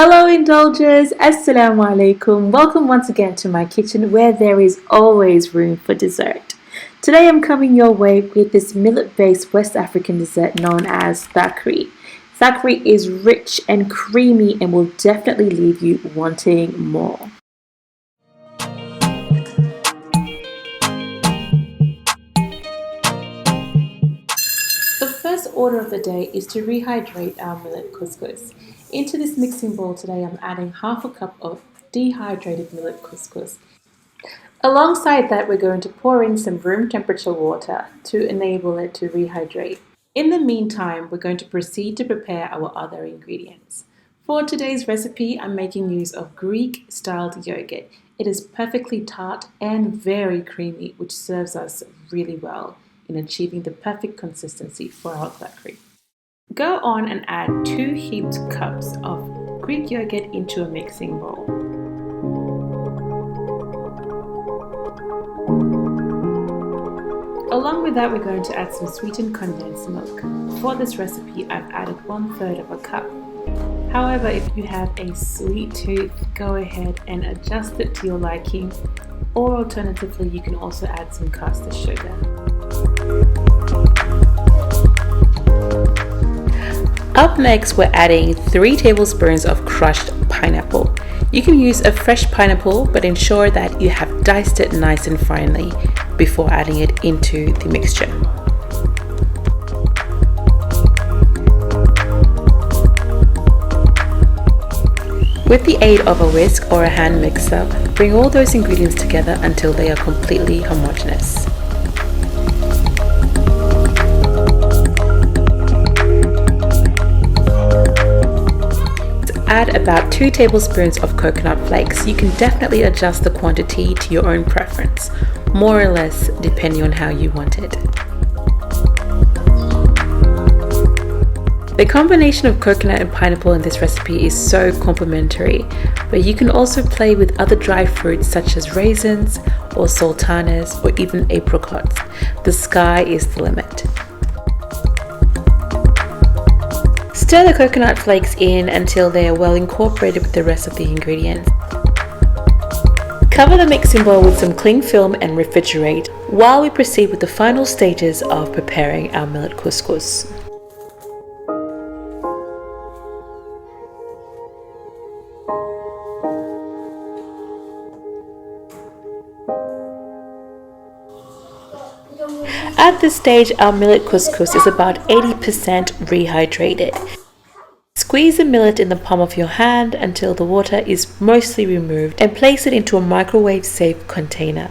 Hello Indulgers, Assalamu alaikum. Welcome once again to my kitchen where there is always room for dessert. Today I'm coming your way with this millet-based West African dessert known as Thiakry. Thiakry is rich and creamy and will definitely leave you wanting more. The first order of the day is to rehydrate our millet couscous. Into this mixing bowl today I'm adding half a cup of dehydrated millet couscous. Alongside that we're going to pour in some room temperature water to enable it to rehydrate. In the meantime we're going to proceed to prepare our other ingredients. For today's recipe I'm making use of Greek styled yogurt. It is perfectly tart and very creamy, which serves us really well in achieving the perfect consistency for our Thiakry. Go on and add 2 heaped cups of Greek yogurt into a mixing bowl. Along with that we're going to add some sweetened condensed milk. For this recipe I've added 1/3 of a cup. However, if you have a sweet tooth, go ahead and adjust it to your liking, or alternatively you can also add some caster sugar. Up next we're adding 3 tablespoons of crushed pineapple. You can use a fresh pineapple, but ensure that you have diced it nice and finely before adding it into the mixture. With the aid of a whisk or a hand mixer, bring all those ingredients together until they are completely homogeneous. Add about 2 tablespoons of coconut flakes. You can definitely adjust the quantity to your own preference, more or less depending on how you want it. The combination of coconut and pineapple in this recipe is so complementary, but you can also play with other dry fruits such as raisins or sultanas or even apricots. The sky is the limit. Stir the coconut flakes in until they are well incorporated with the rest of the ingredients. Cover the mixing bowl with some cling film and refrigerate while we proceed with the final stages of preparing our millet couscous. At this stage, our millet couscous is about 80% rehydrated. Squeeze the millet in the palm of your hand until the water is mostly removed and place it into a microwave-safe container.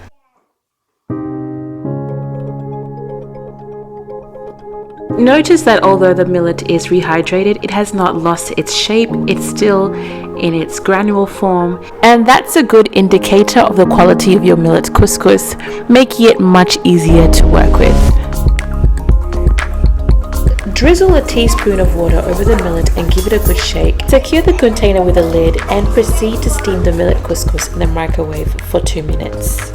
Notice that although the millet is rehydrated, it has not lost its shape. It's still in its granule form, and that's a good indicator of the quality of your millet couscous, making it much easier to work with. Drizzle a teaspoon of water over the millet and give it a good shake. Secure the container with a lid and proceed to steam the millet couscous in the microwave for 2 minutes.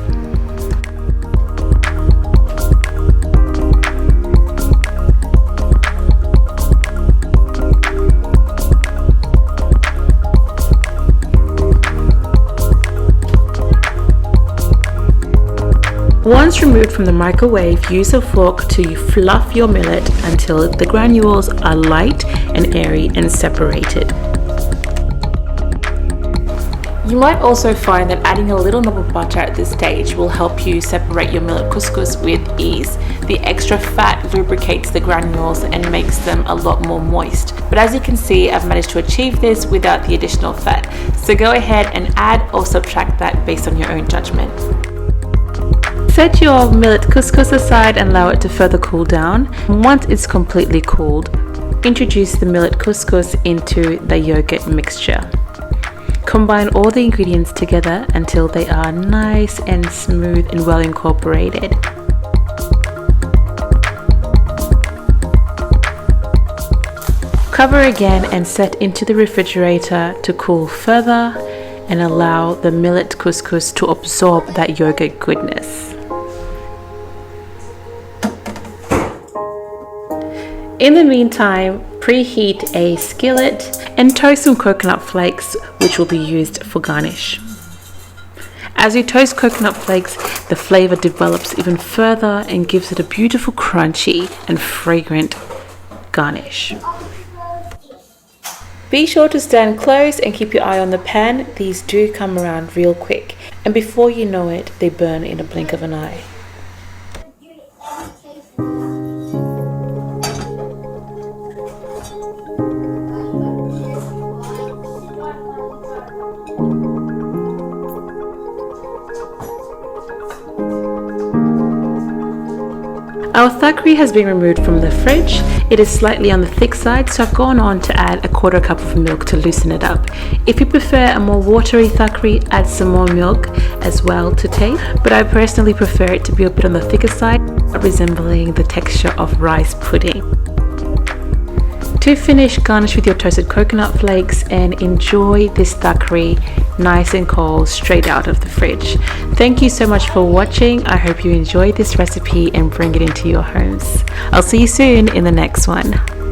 Once removed from the microwave, use a fork to fluff your millet until the granules are light and airy and separated. You might also find that adding a little knob of butter at this stage will help you separate your millet couscous with ease. The extra fat lubricates the granules and makes them a lot more moist. But as you can see, I've managed to achieve this without the additional fat. So go ahead and add or subtract that based on your own judgment. Set your millet couscous aside and allow it to further cool down. Once it's completely cooled, introduce the millet couscous into the yogurt mixture. Combine all the ingredients together until they are nice and smooth and well incorporated. Cover again and set into the refrigerator to cool further and allow the millet couscous to absorb that yogurt goodness. In the meantime, Preheat a skillet and toast some coconut flakes, which will be used for garnish. As you toast coconut flakes, the flavor develops even further and gives it a beautiful crunchy and fragrant garnish. Be sure to stand close and keep your eye on the pan. These do come around real quick, and before you know it, they burn in a blink of an eye. Our Thiakry has been removed from the fridge. It is slightly on the thick side, so I've gone on to add a quarter cup of milk to loosen it up. If you prefer a more watery Thiakry, add some more milk as well to taste, but I personally prefer it to be a bit on the thicker side, resembling the texture of rice pudding. To finish, garnish with your toasted coconut flakes and enjoy this Thiakry nice and cold, straight out of the fridge. Thank you so much for watching. I hope you enjoyed this recipe and bring it into your homes. I'll see you soon in the next one.